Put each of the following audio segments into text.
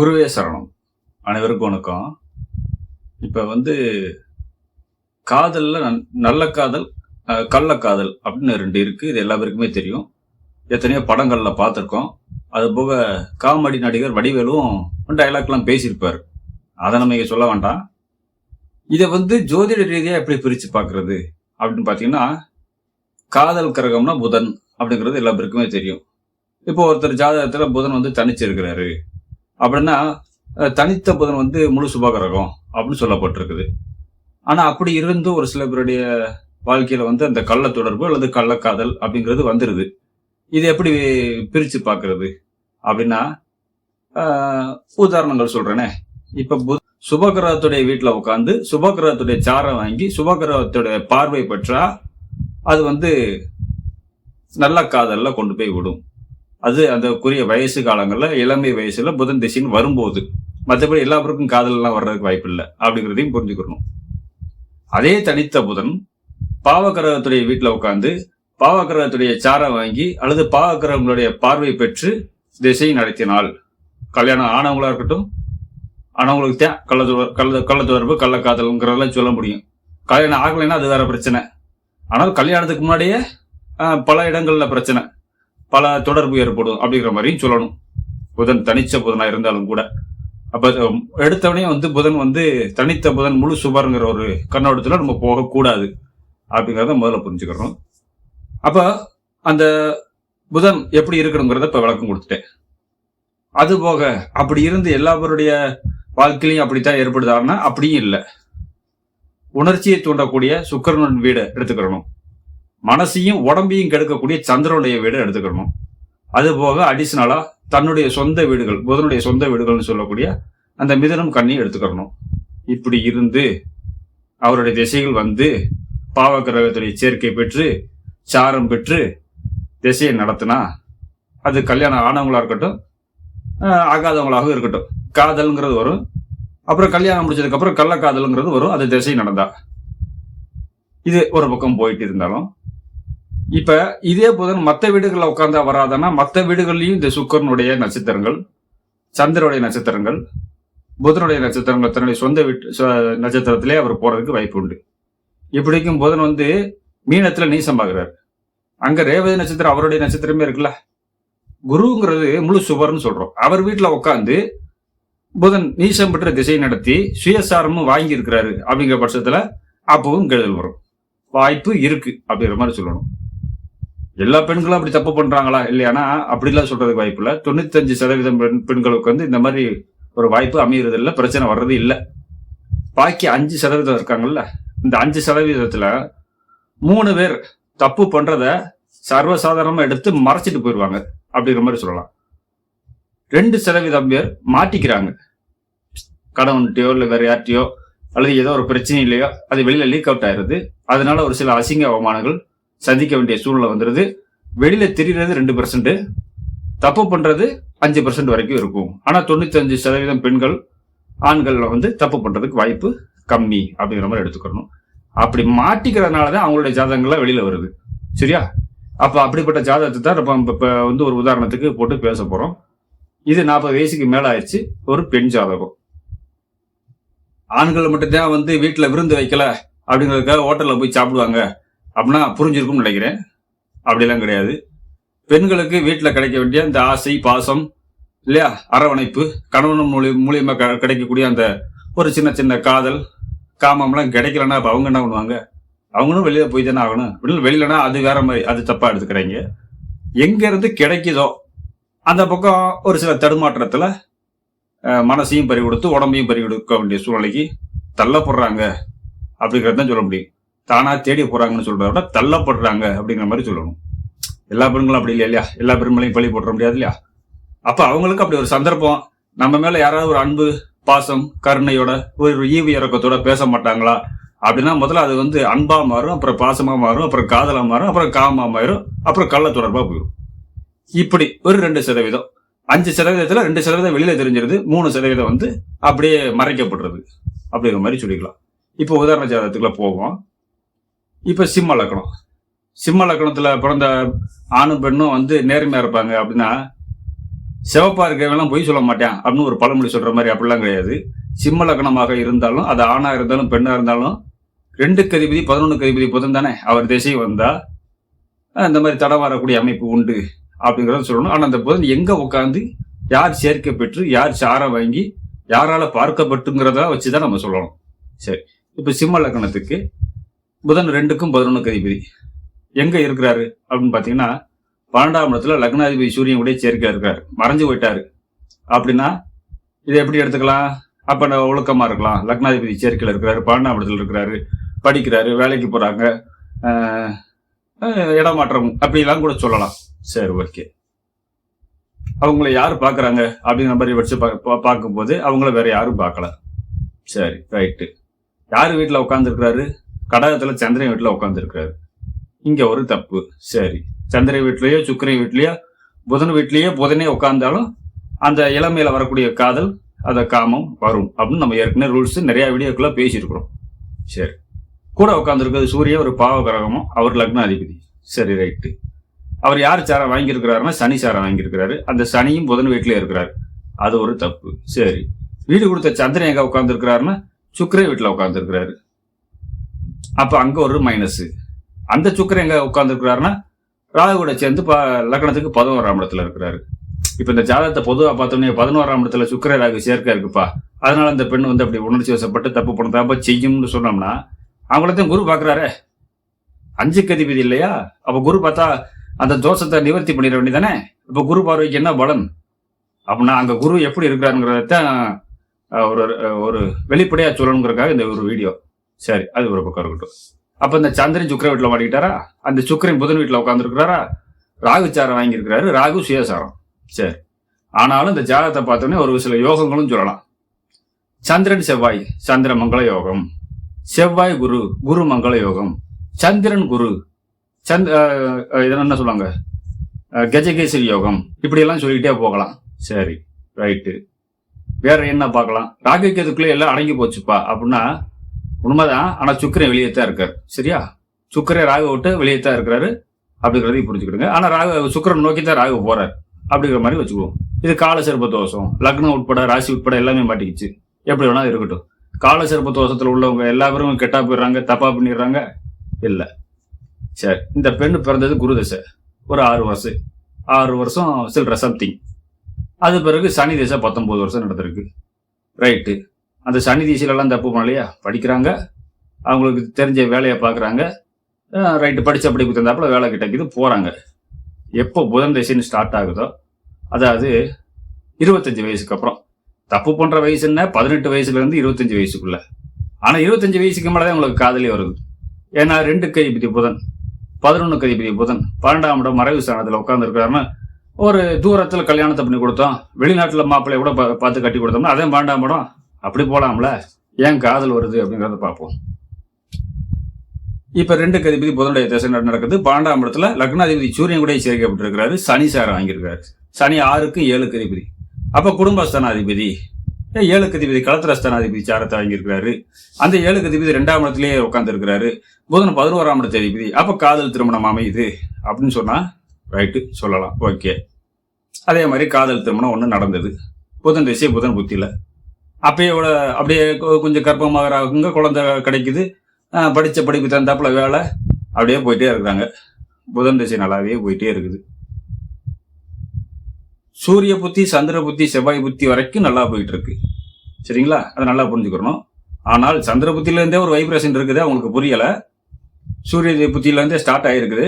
குருவே சரணம். அனைவருக்கும் வணக்கம். இப்ப காதல்ல நல்ல காதல், கள்ளக்காதல் அப்படின்னு 2 இருக்கு. இது எல்லா பேருக்குமே தெரியும். எத்தனையோ படங்கள்ல பார்த்துருக்கோம். அது போக காமெடி நடிகர் வடிவேலும் டயலாக்லாம் பேசியிருப்பாரு. அதை நம்ம இங்க சொல்ல வேண்டாம். இதை ஜோதிட ரீதியா எப்படி பிரிச்சு பார்க்கிறது அப்படின்னு பார்த்தீங்கன்னா, காதல் கிரகம்னா புதன் அப்படிங்கிறது எல்லா பேருக்குமே தெரியும். இப்போ ஒருத்தர் ஜாதகத்துல புதன் தனிச்சிருக்கிறாரு அப்படின்னா, தனித்த புதன் முழு சுபகிரகம் அப்படின்னு சொல்லப்பட்டிருக்குது. ஆனா அப்படி இருந்து ஒரு சில பேருடைய வாழ்க்கையில அந்த கள்ள தொடர்பு அல்லது கள்ளக்காதல் அப்படிங்கிறது வந்துருது. இது எப்படி பிரிச்சு பார்க்கிறது அப்படின்னா, உதாரணங்கள் சொல்றேனே. இப்ப சுபகிரகத்துடைய வீட்டுல உட்காந்து சுபகிரகத்துடைய சாரம் வாங்கி சுபகிரகத்துடைய பார்வை பெற்றா அது நல்ல காதல்ல கொண்டு போய் விடும். அது அந்தக்குரிய வயசு காலங்கள்ல இளமை வயசுல புதன் திசைன்னு வரும்போது, மற்றபடி எல்லா பேருக்கும் காதல் எல்லாம் வர்றதுக்கு வாய்ப்பு இல்லை அப்படிங்கிறதையும் புரிஞ்சுக்கணும். அதே தனித்த புதன் பாவகிரகத்துடைய வீட்டுல உட்காந்து பாவகிரகத்துடைய சாரம் வாங்கி அல்லது பாவகிரகங்களுடைய பார்வை பெற்று திசை நடத்தினால், கல்யாணம் ஆனவங்களா இருக்கட்டும், ஆனவங்களுக்கு தான் கள்ள தொடர்பு கள்ளக்காதல்ங்கிறதெல்லாம் சொல்ல முடியும். கல்யாணம் ஆகலைன்னா அது வேற பிரச்சனை. ஆனால் கல்யாணத்துக்கு முன்னாடியே பல இடங்கள்ல பிரச்சனை, பல தொடர்பு ஏற்படும் அப்படிங்கிற மாதிரியும் சொல்லணும். புதன் தனிச்ச புதனா இருந்தாலும் கூட. அப்ப எடுத்தவனே புதன் தனித்த புதன் முழு சுபருங்கிற ஒரு கண்ணோட்டத்துல நம்ம போகக்கூடாது அப்படிங்கிறத முதல்ல புரிஞ்சுக்கிறோம். அப்ப அந்த புதன் எப்படி இருக்கணுங்கிறத இப்ப விளக்கம் கொடுத்துட்டேன். அது போக அப்படி இருந்து எல்லா பேருடைய வாழ்க்கையிலையும் அப்படித்தான் ஏற்படுதாருன்னா அப்படியும் இல்லை. உணர்ச்சியை தூண்டக்கூடிய சுக்கிரன் வீடை எடுத்துக்கிறணும். மனசையும் உடம்பையும் கெடுக்கக்கூடிய சந்திரனுடைய வீடை எடுத்துக்கணும். அது போக அடிஷனலா தன்னுடைய சொந்த வீடுகள், புதனுடைய சொந்த வீடுகள்னு சொல்லக்கூடிய அந்த மிதுனம் கண்ணியும் எடுத்துக்கணும். இப்படி இருந்து அவருடைய திசைகள் பாவகிரகத்துடைய சேர்க்கை பெற்று சாரம் பெற்று திசையை நடத்தினா, அது கல்யாணம் ஆனவங்களா இருக்கட்டும், ஆகாதவங்களாகவும் இருக்கட்டும், காதல்ங்கிறது வரும். அப்புறம் கல்யாணம் முடிச்சதுக்கு அப்புறம் கள்ளக்காதல்ங்கிறது வரும். அது திசை நடந்தா. இது ஒரு பக்கம் போயிட்டு இருந்தாலும், இப்ப இதே புதன் மற்ற வீடுகளில் உட்கார்ந்தா வராதன்னா, மற்ற வீடுகள்லயும் இந்த சுக்கரனுடைய நட்சத்திரங்கள், சந்திரனுடைய நட்சத்திரங்கள், புதனுடைய நட்சத்திரங்கள் தன்னுடைய சொந்த வீட்டு நட்சத்திரத்திலே அவர் போறதுக்கு வாய்ப்பு உண்டு. இப்படிக்கும் புதன் மீனத்துல நீசமாகிறார். அங்க ரேவதி நட்சத்திரம் அவருடைய நட்சத்திரமே இருக்குல்ல. குருங்கிறது முழு சுபர்னு சொல்றோம். அவர் வீட்டுல உட்காந்து புதன் நீசம் பெற்ற திசை நடத்தி சுயசாரமும் வாங்கி இருக்கிறாரு அப்படிங்கிற பட்சத்துல அப்பவும் கெடுதல் வரும் வாய்ப்பு இருக்கு அப்படிங்கிற மாதிரி சொல்லணும். எல்லா பெண்களும் அப்படி தப்பு பண்றாங்களா இல்லையானா அப்படிலாம் சொல்றதுக்கு வாய்ப்பு இல்லை. 95% பெண்களுக்கு இந்த மாதிரி ஒரு வாய்ப்பு அமைகிறது இல்லை, பிரச்சனை வர்றது இல்லை. பாக்கி 5% இருக்காங்கல்ல, இந்த 5%த்துல 3 பேர் தப்பு பண்றத சர்வசாதாரணமா எடுத்து மறைச்சிட்டு போயிடுவாங்க அப்படிங்கிற மாதிரி சொல்லலாம். 2% பேர் மாட்டிக்கிறாங்க. கணவன்கிட்டயோ இல்லை வேற யார்ட்டையோ அல்லது ஏதோ ஒரு பிரச்சனை இல்லையோ அது வெளியில லீக் அவுட் ஆயிருது. அதனால ஒரு சில அசிங்க அவமானங்கள் சந்திக்க வேண்டிய சூழ்நிலை வந்துருது. வெளியில தெரிகிறது 2%, தப்பு பண்றது 5% வரைக்கும் இருக்கும். ஆனா 95% பெண்கள் ஆண்கள் தப்பு பண்றதுக்கு வாய்ப்பு கம்மி அப்படிங்கிற மாதிரி எடுத்துக்கணும். அப்படி மாட்டிக்கிறதுனாலதான் அவங்களுடைய ஜாதகங்கள்லாம் வெளியில வருது. சரியா? அப்ப அப்படிப்பட்ட ஜாதகத்தை தான் இப்ப ஒரு உதாரணத்துக்கு போட்டு பேச போறோம். இது 40 வயசுக்கு மேல ஆயிடுச்சு, ஒரு பெண் ஜாதகம். ஆண்கள் மட்டும்தான் வீட்டுல விருந்து வைக்கல அப்படிங்கிறதுக்காக ஹோட்டல்ல போய் சாப்பிடுவாங்க அப்படின்னா புரிஞ்சிருக்கும்னு நினைக்கிறேன். அப்படிலாம் கிடையாது. பெண்களுக்கு வீட்டுல கிடைக்க வேண்டிய அந்த ஆசை, பாசம் இல்லையா, அரவணைப்பு, கணவன் மூலியமா கிடைக்கக்கூடிய அந்த ஒரு சின்ன சின்ன காதல், காமம்லாம் கிடைக்கலன்னா அப்ப அவங்க என்ன பண்ணுவாங்க? அவங்களும் வெளியில போய் தானே ஆகணும். வெளியிலனா அது வேற மாதிரி, அது தப்பா எடுத்துக்கிறாங்க. எங்க இருந்து கிடைக்குதோ அந்த பக்கம் ஒரு சில தடுமாற்றத்துல மனசையும் பறி கொடுத்து உடம்பையும் பறி கொடுக்க வேண்டிய சூழ்நிலைக்கு தள்ளப்படுறாங்க அப்படிங்கறதான் சொல்ல முடியும். தானா தேடி போறாங்கன்னு சொல்றத விட தள்ளப்படுறாங்க அப்படிங்கிற மாதிரி சொல்லணும். எல்லா பெண்களும் அப்படி இல்லையா, எல்லா பெண்களையும் பழி போட்டுற முடியாது இல்லையா. அப்ப அவங்களுக்கு அப்படி ஒரு சந்தர்ப்பம், நம்ம மேல யாராவது ஒரு அன்பு, பாசம், கருணையோட ஒரு ஈவு இறக்கத்தோட பேச மாட்டாங்களா அப்படின்னா முதல்ல அது அன்பா மாறும், அப்புறம் பாசமா மாறும், அப்புறம் காதலா மாறும், அப்புறம் காமா மாறும், அப்புறம் கள்ள தொடர்பா போயிடும். இப்படி ஒரு 2%, 5%த்துல 2% வெளியில தெரிஞ்சிருது, 3% அப்படியே மறைக்கப்படுறது அப்படிங்கிற மாதிரி சொல்லிக்கலாம். இப்போ உதாரண ஜாதகத்துக்குள்ள போவோம். இப்ப சிம்ம லக்னம். சிம்ம லக்னத்துல பிறந்த ஆணும் பெண்ணும் நேர்மையா இருப்பாங்க அப்படின்னா, சிவப்பா இருக்கிறவெல்லாம் பொய் சொல்ல மாட்டேன் அப்படின்னு ஒரு பழமொழி சொல்ற மாதிரி அப்படிலாம் கிடையாது. சிம்ம லக்னமாக இருந்தாலும், அது ஆணா இருந்தாலும் பெண்ணா இருந்தாலும் 2க்கு அதிபதி 11க்கு அதிபதி புதன் தானே, அவர் திசை வந்தா இந்த மாதிரி தடமாறக்கூடிய அமைப்பு உண்டு அப்படிங்கிறத சொல்லணும். ஆனா அந்த புதன் எங்க உட்காந்து யார் சேர்க்கை பெற்று யார் சாரம் வாங்கி யாரால பார்க்கப்பட்டுங்கிறத வச்சுதான் நம்ம சொல்லணும். சரி, இப்ப சிம்ம லக்னத்துக்கு புதன் 2க்கும் 11க்கு அதிபதி எங்க இருக்கிறாரு அப்படின்னு பாத்தீங்கன்னா 12ஆம் இடத்துல லக்னாதிபதி சூரியன் கூட சேர்க்கை இருக்காரு, மறைஞ்சு போயிட்டாரு. அப்படின்னா இதை எப்படி எடுத்துக்கலாம்? அப்ப நான் ஒழுக்கமா இருக்கலாம். லக்னாதிபதி சேர்க்கையில் இருக்கிறாரு, 12ஆம் இடத்துல இருக்கிறாரு, படிக்கிறாரு, வேலைக்கு போறாங்க, இடமாற்றம் அப்படிலாம் கூட சொல்லலாம். சரி, ஓகே. அவங்கள யாரு பாக்குறாங்க அப்படிங்கிற மாதிரி வச்சு பார்க்கும்போது அவங்கள வேற யாரும் பார்க்கல. சரி, ரைட்டு. யாரு வீட்டுல உட்கார்ந்து இருக்கிறாரு? கடகத்துல சந்திரன் வீட்டுல உட்கார்ந்து இருக்கிறாரு. இங்க ஒரு தப்பு. சரி, சந்திரன் வீட்லயோ சுக்கிரன் வீட்லயோ புதன் வீட்லயோ புதனே உட்கார்ந்தாலும் அந்த இளமையில வரக்கூடிய காதல், அந்த காமம் வரும் அப்படின்னு நம்ம ஏற்கனவே ரூல்ஸ் நிறைய வீடியோக்குள்ள பேசியிருக்கிறோம். சரி, கூட உட்கார்ந்துருக்கிறது சூரியன், ஒரு பாவ கிரகமும், அவர் லக்னாதிபதி. சரி, ரைட்டு. அவர் யார் சாரம் வாங்கியிருக்கிறாருன்னா சனி சாரம் வாங்கியிருக்கிறாரு. அந்த சனியும் புதன் வீட்டிலே இருக்கிறாரு. அது ஒரு தப்பு. சரி, வீடு கொடுத்த சந்திரன் எங்க உட்கார்ந்து இருக்கிறாருன்னா சுக்கிரன் வீட்டுல உட்கார்ந்து இருக்கிறாரு. அப்ப அங்க ஒரு மைனஸ். அந்த சுக்கிரன் எங்க உட்கார்ந்து இருக்கிறாருன்னா ராகு கூட சேர்ந்து லக்னத்துக்கு 11ஆம் இடத்துல இருக்கிறாரு. இப்ப இந்த ஜாதகத்தை பொதுவா பார்த்தோம்னா 11ஆம் இடத்துல சுக்கிர ராகு சேர்க்கை இருக்குப்பா, அதனால அந்த பெண் வந்து அப்படி உணர்ச்சி வசப்பட்டு தப்பு பண்ணதாப்ப செய்யும்னு சொன்னோம்னா அவங்களத்தையும் குரு பாக்குறாரு. 5க்கு அதிபதி இல்லையா? அப்ப குரு பார்த்தா அந்த தோஷத்தை நிவர்த்தி பண்ணிட வேண்டியதானே. இப்ப குரு பார்வைக்கு என்ன பலன் அப்படின்னா அங்க குரு எப்படி இருக்கிறாருங்கிறத ஒரு ஒரு வெளிப்படையா சொல்லணுங்கிறதுக்காக இந்த ஒரு வீடியோ. சரி, அது ஒரு பக்கம் இருக்கட்டும். அப்ப இந்த சந்திரன் சுக்கிர வீட்டுல மாட்டிக்கிட்டாரா? அந்த சுக்கிரன் புதன் வீட்டுல உட்கார்ந்து இருக்கிறாரா? ராகு சாரம் வாங்கியிருக்கிறாரு, ராகு சுயசாரம். சரி, ஆனாலும் இந்த ஜாதகத்தை பார்த்தோன்னே ஒரு சில யோகங்களும் சொல்லலாம். சந்திரன் செவ்வாய், சந்திர மங்கள யோகம். செவ்வாய் குரு, குரு மங்கள யோகம். சந்திரன் குரு, என்ன சொல்லுவாங்க, கஜகேசரி யோகம். இப்படி எல்லாம் சொல்லிக்கிட்டே போகலாம். சரி, ரைட்டு. வேற என்ன பார்க்கலாம்? ராகுக்கு எல்லாம் அடங்கி போச்சுப்பா அப்படின்னா உண்மைதான். ஆனா சுக்கிரன் வெளியே தான் இருக்காரு. சரியா, சுக்கிரன் ராகு விட்டு வெளியே தான் இருக்கிறாரு அப்படிங்கிறதையும் புரிஞ்சுக்கிடுங்க. ஆனா சுக்கிரன் நோக்கி தான் ராகு போறாரு அப்படிங்கிற மாதிரி வச்சுக்குவோம். இது கால சிறப்பு தோஷம். லக்னம் உட்பட ராசி உட்பட எல்லாமே மாட்டிக்கிச்சு. எப்படி வேணா இருக்கட்டும். கால சிறப்பு தோஷத்துல உள்ளவங்க எல்லாரும் கெட்டா போயிடுறாங்க, தப்பா பண்ணிடுறாங்க இல்ல. சரி, இந்த பெண்ணு பிறந்தது குரு தசை, ஒரு 6 வருஷம் சில்ற சம்திங். அது பிறகு சனி தசை 19 வருஷம் நடந்திருக்கு. ரைட்டு. அந்த சனி திசையிலெல்லாம் தப்பு பண்ணலையா? படிக்கிறாங்க, அவங்களுக்கு தெரிஞ்ச வேலையை பார்க்குறாங்க. ரைட்டு, படித்த படிப்புக்கு தந்தாப்புல வேலை கிடைக்குது, போகிறாங்க. எப்போ புதன் திசைன்னு ஸ்டார்ட் ஆகுதோ, அதாவது 25 வயசுக்கு அப்புறம். தப்பு பண்ணுற வயசுன்னா 18 வயசுலேருந்து 25 வயசுக்குள்ள. ஆனால் 25 வயசுக்கு மேலே தான் உங்களுக்கு காதலே வருது. ஏன்னா 2க்கு அதிபதி புதன், 11க்கு அதிபதி புதன், 12ஆம் இடம் மறைவு ஸ்தானத்தில் உட்காந்துருக்காருன்னா ஒரு தூரத்தில் கல்யாணத்தை பண்ணி கொடுத்தோம், வெளிநாட்டில் மாப்பிள்ளைய கூட பார்த்து கட்டி கொடுத்தோம்னா அதே 12ஆம் இடம். அப்படி போலாம்ல, ஏன் காதல் வருது அப்படிங்கிறத பார்ப்போம். இப்ப 2க்கு அதிபதி புதனுடைய திசை நடக்குது. 12ஆம் இடத்துல லக்னாதிபதி சூரியன் கூட சேர்க்கப்பட்டிருக்கிறாரு, சனி சாரம் வாங்கியிருக்காரு. சனி 6க்கு 7க்கு அதிபதி. அப்ப குடும்பஸ்தானாதிபதி 7க்கு அதிபதி களத்திரஸ்தானாதிபதி சாரத்தை வாங்கியிருக்கிறாரு. அந்த 7க்கு அதிபதி 2ஆம் இடத்திலேயே உட்கார்ந்து இருக்கிறாரு. புதன் 11ஆம் இடத்து அதிபதி. அப்ப காதல் திருமணம் அமையுது அப்படின்னு சொன்னா ரைட்டு சொல்லலாம், ஓகே. அதே மாதிரி காதல் திருமணம் ஒண்ணு நடந்தது. புதன் திசை புதன் புத்தியில. அப்படியே கொஞ்சம் கர்ப்பமாகறாங்க, குழந்தை கிடைக்குது, படித்த படிப்பு தந்தாப்புல வேலை, அப்படியே போயிட்டே இருக்கிறாங்க. புதன் திசை நல்லாவே போயிட்டே இருக்குது. சூரிய புத்தி, சந்திர புத்தி, செவ்வாய் புத்தி வரைக்கும் நல்லா போயிட்டு இருக்கு. சரிங்களா, அதை நல்லா புரிஞ்சுக்கணும். ஆனால் சந்திர புத்தியில இருந்தே ஒரு வைப்ரேஷன் இருக்குது, அவங்களுக்கு புரியல. சூரிய புத்தியில இருந்தே ஸ்டார்ட் ஆயிருக்குது.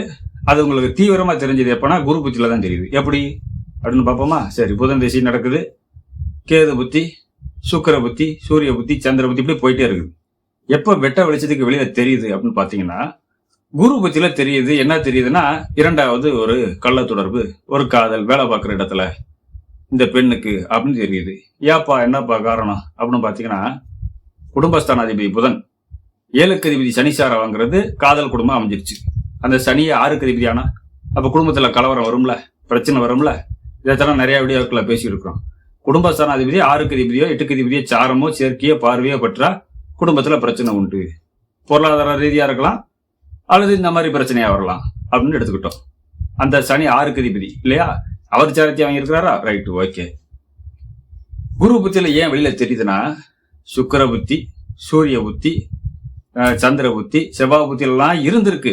அது உங்களுக்கு தீவிரமா தெரிஞ்சது எப்பன்னா குரு புத்தியில தான் தெரியுது. எப்படி அப்படின்னு பார்ப்போமா? சரி, புதன் திசை நடக்குது, கேது புத்தி, சுக்கிர புத்தி, சூரிய புத்தி, சந்திர புத்தி, இப்படி போயிட்டே இருக்குது. எப்போ வெட்ட வெளிச்சத்துக்கு வெளியில தெரியுது அப்படின்னு பாத்தீங்கன்னா குரு புத்தியில தெரியுது. என்ன தெரியுதுன்னா, 2வது ஒரு கள்ள தொடர்பு, ஒரு காதல், வேலை பார்க்குற இடத்துல இந்த பெண்ணுக்கு அப்படின்னு தெரியுது. ஏப்பா என்னப்பா காரணம் அப்படின்னு பாத்தீங்கன்னா, குடும்பஸ்தானாதிபதி புதன் 7க்கு அதிபதி சனிசாரம் வாங்குறது காதல் குடும்பம் அமைஞ்சிருச்சு. அந்த சனியை 6க்கு அதிபதி ஆனா அப்ப குடும்பத்துல கலவரம் வரும்ல, பிரச்சனை வரும்ல. இதெல்லாம் நிறைய வீடியோக்களை பேசியிருக்கிறோம். குடும்பஸ்தானாதிபதி 6க்கு அதிபதியோ 8க்கு அதிபதியோ சாரமோ சேர்க்கையோ பார்வையோ பெற்றா குடும்பத்துல பிரச்சனை உண்டு. பொருளாதார ரீதியா இருக்கலாம், அல்லது இந்த மாதிரி பிரச்சனையா வரலாம் அப்படின்னு எடுத்துக்கிட்டோம். அந்த சனி 6க்கு அதிபதி இல்லையா? அவர் சாரத்தை வாங்கியிருக்கிறாரா? Right, okay. குரு புத்தியில ஏன் வெளியில தெரியுதுன்னா, சுக்கிர புத்தி, சூரிய புத்தி, சந்திர புத்தி, செவ்வாய் புத்தியெல்லாம் இருந்திருக்கு.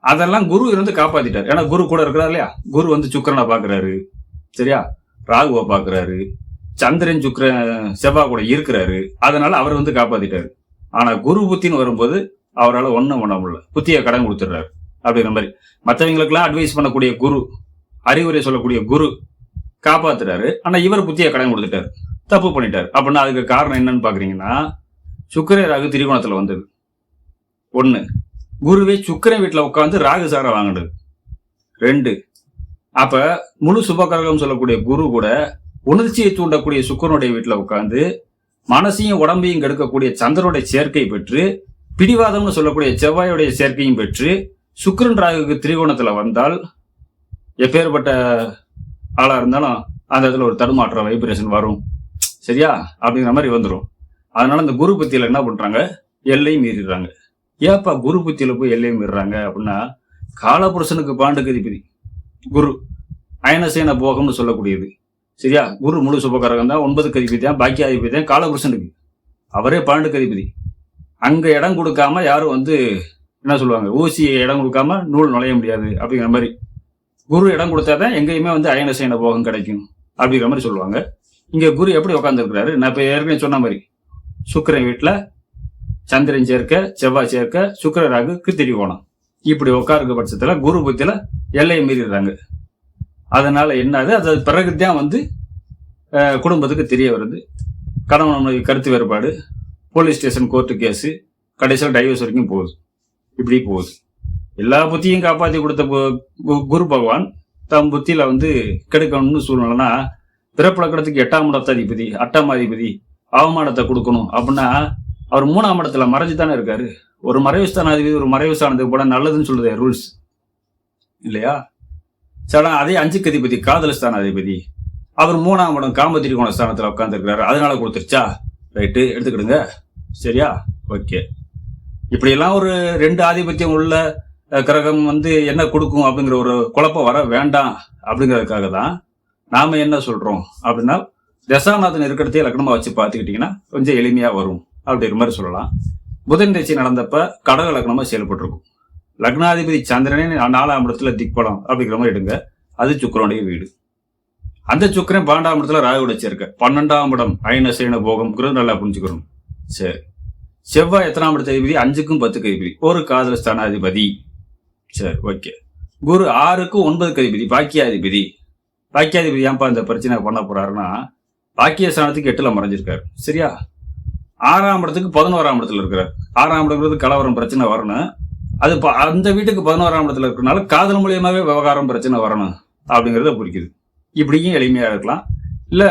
அதெல்லாம் குரு இருந்து காப்பாத்திட்டாரு. ஏன்னா குரு கூட இருக்கிறார் இல்லையா? குரு வந்து சுக்கிரனை பாக்குறாரு, சரியா? ராகுவை பாக்குறாரு, சந்திரன் செவ்வாய் கூட இருக்கிறாரு. அதனால அவர் வந்து காப்பாத்திட்டாரு. ஆனா குரு புத்தின்னு வரும்போது அவரால் ஒண்ணும் பண்ண முடியல, புத்தியை கடன் கொடுத்துடுறாரு. அப்படிங்கிற மாதிரி மற்றவங்களுக்கு எல்லாம் அட்வைஸ் பண்ணக்கூடிய குரு, அறிவுரை சொல்லக்கூடிய குரு காப்பாத்துறாரு. ஆனா இவர் புத்தியை கடன் கொடுத்துட்டாரு, தப்பு பண்ணிட்டாரு. அப்படின்னா அதுக்கு காரணம் என்னன்னு பாக்குறீங்கன்னா, சுக்கிர ராகு திரிகோணத்துல வந்தது ஒண்ணு, குருவே சுக்கிரன் வீட்டுல உட்காந்து ராகு சார வாங்கினது 2. அப்ப முழு சுபகரகம் சொல்லக்கூடிய குரு கூட உணர்ச்சியை தூண்டக்கூடிய சுக்கிரனுடைய வீட்டுல உட்காந்து மனசையும் உடம்பையும் கெடுக்கக்கூடிய சந்திரனுடைய சேர்க்கை பெற்று, பிடிவாதம்னு சொல்லக்கூடிய செவ்வாயுடைய சேர்க்கையும் பெற்று சுக்கிரன் ராகுக்கு திரிகோணத்துல வந்தால் எப்பேற்பட்ட ஆளா இருந்தாலும் அந்த இடத்துல ஒரு தடுமாற்றம், வைப்ரேஷன் வரும், சரியா? அப்படிங்கிற மாதிரி வந்துடும். அதனால இந்த குரு புத்தியில என்ன பண்றாங்க, எல்லை மீறிடுறாங்க. ஏப்பா குரு புத்தியில போய் எல்லை மீறுறாங்க அப்படின்னா, காலபுருஷனுக்கு பாண்டுக்கு அதிபதி குரு, அயனசேன போகம்னு சொல்லக்கூடியது, சரியா? குரு முழு சுபகாரகம் தான், 9 அதிபதி தான், பாக்கிய அதிபதி தான் காலபுருஷனுக்கு. அவரே பாண்டுக்கு அதிபதி. அங்க இடம் கொடுக்காம யாரும் வந்து என்ன சொல்லுவாங்க, ஊசி இடம் கொடுக்காம நூல் நுழைய முடியாது அப்படிங்கிற மாதிரி. குரு இடம் கொடுத்தாதான் எங்கேயுமே வந்து அயனசேன போகம் கிடைக்கும் அப்படிங்கிற மாதிரி சொல்லுவாங்க. இங்க குரு எப்படி உட்காந்துருக்கிறாரு, நான் இப்ப ஏற்கனவே சொன்ன மாதிரி சுக்கிரன் வீட்டுல சந்திரன் சேர்க்க, செவ்வாய் சேர்க்க, சுக்கிர ராகுக்கு திரிகோணம். இப்படி உட்காருக்க பட்சத்துல குரு புத்தியில எல்லையை மீறிடுறாங்க. அதனால என்னது, அது பிறகுதான் வந்து குடும்பத்துக்கு தெரிய வருது. கணவன் கருத்து வேறுபாடு, போலீஸ் ஸ்டேஷன், கோர்ட்டு கேஸு, கடைசியில் டைவர்ஸ் வரைக்கும் போகுது. இப்படி போகுது. எல்லா புத்தியும் காப்பாற்றி கொடுத்த குரு பகவான் தம் புத்தியில வந்து கெடுக்கணும்னு சூழ்நிலைனா, பிறப்புலக்கணத்துக்கு 8ஆம் இடத்ததிபதி, 8ஆம் அதிபதி அவமானத்தை கொடுக்கணும் அப்படின்னா அவர் 3ஆம் இடத்துல மறைஞ்சு தானே இருக்காரு. ஒரு மறைவு ஸ்தானாதிபதி ஒரு மறைவு ஸ்தானத்துக்கு போட நல்லதுன்னு சொல்லுது ரூல்ஸ் இல்லையா? சடா அதே 5க்கு அதிபதி காதல் ஸ்தானாதிபதி, அவர் 3ஆம் இடம் காம திரிகோண ஸ்தானத்துல உட்கார்ந்து இருக்கிறாரு. அதனால கொடுத்துருச்சா? ரைட்டு, எடுத்துக்கிடுங்க, சரியா? ஓகே. இப்படி எல்லாம் ஒரு 2 ஆதிபத்தியம் உள்ள கிரகம் வந்து என்ன கொடுக்கும் அப்படிங்கிற ஒரு குழப்பம் வர வேண்டாம் அப்படிங்கிறதுக்காக தான் நாம என்ன சொல்றோம் அப்படின்னா, தசாநாதன் இருக்கிறதே லக்னமா வச்சு பார்த்துக்கிட்டீங்கன்னா கொஞ்சம் எளிமையா வரும் அப்படிங்கிற மாதிரி சொல்லலாம். புதன் திசை நடந்தப்ப கடக லக்னமா செயல்பட்டிருக்கும். லக்னாதிபதி சந்திரனே 4ஆம் இடத்துல திக்பலம் அப்படிங்கிற மாதிரி எடுங்க, அது சுக்கிரனுடைய வீடு. அந்த சுக்கிரன் 12ஆம் இடத்துல ராகுவோட சேர்க்க, 12ஆம் இடம் அயனசேன போகம்ங்கிறது நல்லா புரிஞ்சுக்கணும். சரி, செவ்வாய் எத்தனாம் இடத்த அதிபதி, 5க்கும் 10க்கு அதிபதி, ஒரு காதல் ஸ்தானாதிபதி. சரி, ஓகே. குரு 6க்கும் 9க்கு அதிபதி, பாக்கியாதிபதி. பாக்கியாதிபதி ஏன்பா இந்த பிரச்சனை பண்ண போறாருன்னா, பாக்கிய ஸ்தானத்துக்கு 8ல மறைஞ்சிருக்காரு, சரியா? 6ஆம் இடத்துக்கு 11ஆம் இடத்துல இருக்கிறார். 6ஆம் இடங்கிறது கலவரம் பிரச்சனை வரணும். அது அந்த வீட்டுக்கு 11ஆம் இடத்துல இருக்கிறனால காதல் மூலியமாவே விவகாரம் பிரச்சனை வரணும் அப்படிங்கறத குறிக்குது. இப்படியும் எளிமையா எடுக்கலாம். இல்ல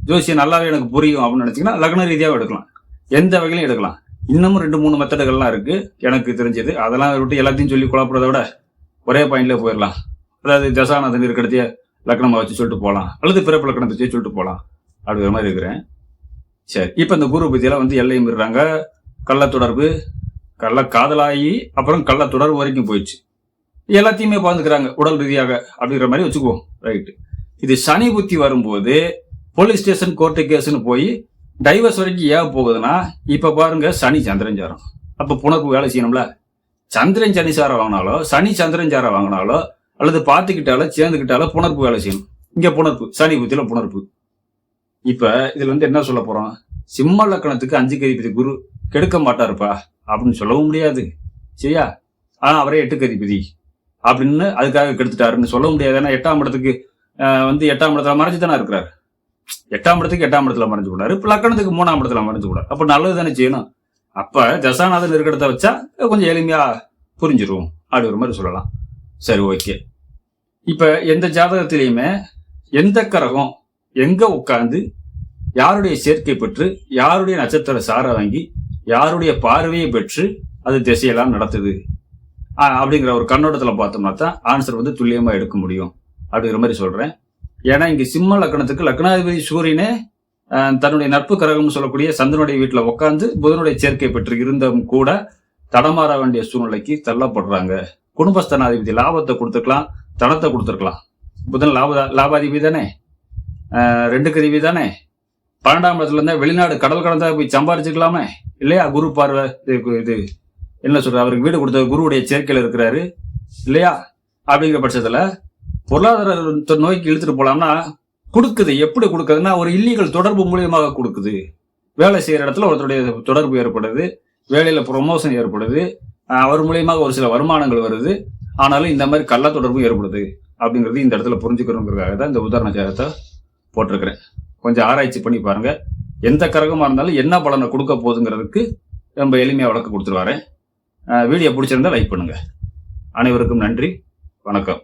ஜோசியம் நல்லாவே எனக்கு புரியும் அப்படின்னு நினைச்சீங்கன்னா லக்ன ரீதியாக எடுக்கலாம், எந்த வகையிலும் எடுக்கலாம். இன்னமும் 2-3 மெத்தடுகள்லாம் இருக்கு எனக்கு தெரிஞ்சது. அதெல்லாம் விட்டு எல்லாத்தையும் சொல்லி குழப்பறதை விட ஒரே பாயிண்ட்ல போயிடலாம். அதாவது தசாநாதன் இருக்கிறதையே லக்னமா வச்சு சொல்லிட்டு போகலாம், அல்லது பிறப்பு லக்னத்தை வச்சு சொல்லிட்டு போகலாம் அப்படிங்கிற மாதிரி இருக்கிறேன். சரி, இப்ப இந்த குரு புத்தியில வந்து எல்லை மீறாங்க. கள்ள தொடர்பு, கள்ள காதலாகி அப்புறம் கள்ள தொடர்பு வரைக்கும் போயிடுச்சு. எல்லாத்தையுமே பார்த்துக்கிறாங்க உடல் ரீதியாக அப்படிங்கிற மாதிரி வச்சுக்குவோம். ரைட்டு. இது சனி புத்தி வரும்போது போலீஸ் ஸ்டேஷன், கோர்ட்டு கேஸ்ன்னு போய் டைவர்ஸ் வரைக்கும் ஏன் போகுதுன்னா, இப்ப பாருங்க சனி சந்திரன் சாரம், அப்ப புனர்ப்பு வேலை செய்யணும்ல. சந்திரன் சனி சாரம் வாங்கினாலோ, சனி சந்திரன் சாரம் வாங்கினாலோ, அல்லது பார்த்துக்கிட்டாலோ சேர்ந்துக்கிட்டாலோ புனர்ப்பு வேலை செய்யணும். இங்க புனர்ப்பு, சனி புத்தியில புனர்ப்பு. இப்ப இதுல வந்து என்ன சொல்ல போறோம், சிம்ம லக்கணத்துக்கு 5க்கு அதிபதி குரு கெடுக்க மாட்டாருப்பா அப்படின்னு சொல்லவும் முடியாது, சரியா? ஆனா அவரே 8க்கு அதிபதி அப்படின்னு அதுக்காக கெடுத்துட்டாருன்னு சொல்ல முடியாது. ஏன்னா 8ஆம் இடத்துக்கு வந்து 8ஆம் இடத்துல மறைஞ்சு தானே இருக்கிறாரு. 8ஆம் இடத்துக்கு 8ஆம் இடத்துல மறைஞ்சு கூடாரு, இப்ப லக்கணத்துக்கு 3ஆம் இடத்துல மறைஞ்சு கூடாது. அப்ப நல்லது தானே செய்யணும். அப்ப தசாநாதன் இருக்கிறத வச்சா கொஞ்சம் எளிமையா புரிஞ்சிரும் அப்படி ஒரு மாதிரி சொல்லலாம். சரி, ஓகே. இப்ப எந்த ஜாதகத்திலையுமே எந்த கிரகம் எங்க உட்கார்ந்து யாருடைய சேர்க்கை பெற்று, யாருடைய நட்சத்திர சார வாங்கி, யாருடைய பார்வையை பெற்று அது திசையெல்லாம் நடத்துது அப்படிங்கிற ஒரு கண்ணோட்டத்துல பார்த்தோம்னா தான் ஆன்சர் வந்து துல்லியமா எடுக்க முடியும் அப்படிங்கிற மாதிரி சொல்றேன். ஏன்னா இங்க சிம்ம லக்னத்துக்கு லக்னாதிபதி சூரியனே தன்னுடைய நட்பு கிரகம்னு சொல்லக்கூடிய சந்திரனுடைய வீட்டுல உட்கார்ந்து புதனுடைய சேர்க்கை பெற்று இருந்தும் கூட தடமாற வேண்டிய சூழ்நிலைக்கு தள்ளப்படுறாங்க. குடும்பஸ்தானாதிபதி லாபத்தை கொடுத்துருக்கலாம், தனத்தை கொடுத்துருக்கலாம். புதன் லாபாதிபதி தானே, 2க்கு அதிபதி தானே. 12ஆம் இடத்துல இருந்தா வெளிநாடு கடல் கடந்தா போய் சம்பாரிச்சுக்கலாமே இல்லையா. குரு பார்வை இது என்ன சொல்ற, அவருக்கு வீடு கொடுத்த குருவுடைய சேர்க்கையில இருக்கிறாரு இல்லையா. அப்படிங்கிற பட்சத்துல பொருளாதார நோய்க்கு இழுத்துட்டு போலாம்னா கொடுக்குது. எப்படி கொடுக்குதுன்னா ஒரு இல்லீகல் தொடர்பு மூலியமாக கொடுக்குது. வேலை செய்யற இடத்துல ஒருத்தருடைய தொடர்பு ஏற்படுது, வேலையில ப்ரொமோஷன் ஏற்படுது, அவர் மூலியமாக ஒரு சில வருமானங்கள் வருது. ஆனாலும் இந்த மாதிரி கள்ள தொடர்பு ஏற்படுது அப்படிங்கிறது இந்த இடத்துல புரிஞ்சுக்கணுங்கிறதுக்காக தான் இந்த உதாரண ஜாதகத்தை போட்டிருக்கிறேன். கொஞ்சம் ஆராய்ச்சி பண்ணி பாருங்க. எந்த கரகமா இருந்தாலும் என்ன பலனை கொடுக்க போகுதுங்கிறதுக்கு ரொம்ப எளிமையா விளக்க கொடுத்துட்டு வரேன். வீடியோ பிடிச்சிருந்தா லைக் பண்ணுங்க. அனைவருக்கும் நன்றி, வணக்கம்.